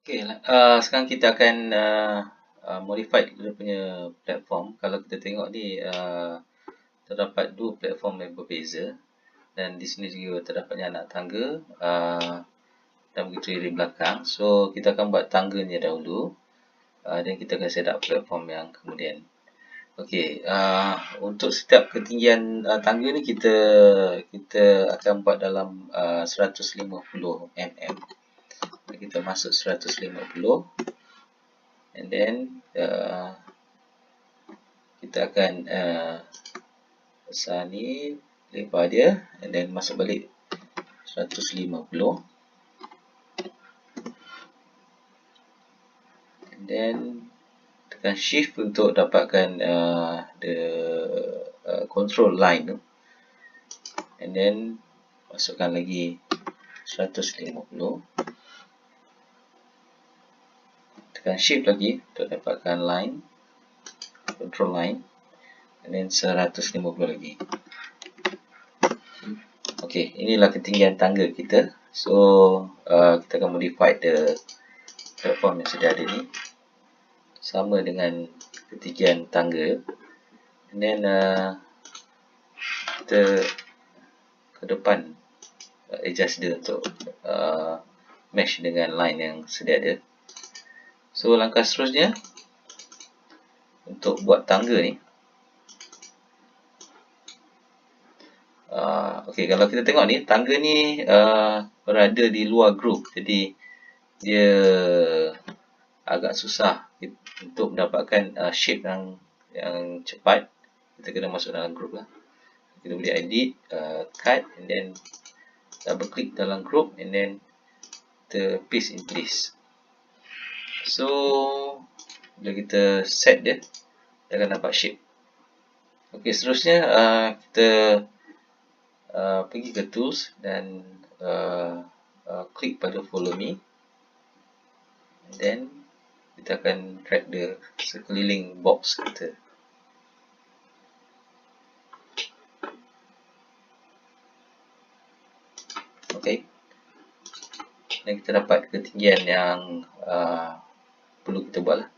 Okay, sekarang kita akan modify dia punya platform. Kalau kita tengok ni, terdapat dua platform yang berbeza, dan di sini juga terdapatnya anak tangga dan begitu di belakang. So kita akan buat tangganya dahulu, dan kita akan set up platform yang kemudian. Okey, untuk setiap ketinggian tangga ni kita akan buat dalam 150 mm. Kita masuk 150, and then kita akan besar ni, lebar dia, and then masuk balik 150, and then tekan shift untuk dapatkan the control line tu, and then masukkan lagi 150, tekan shift lagi untuk dapatkan line, control line, and then 150 lagi. Okey, inilah ketinggian tangga kita. So kita akan modify the platform yang sedia ada ni sama dengan ketinggian tangga, and then kita ke depan adjust dia untuk mesh dengan line yang sedia ada. So langkah seterusnya untuk buat tangga ni, okey, kalau kita tengok ni, tangga ni berada di luar group, jadi dia agak susah untuk mendapatkan shape yang cepat. Kita kena masuk dalam group lah. Kita boleh edit, cut, and then double click dalam group, and then kita paste in place. So bila kita set dia, kita akan dapat shape. Okey, seterusnya kita pergi ke tools dan klik pada follow me, and then kita akan drag dia sekeliling box kita. Okey, dan kita dapat ketinggian yang perlu kita buat lah.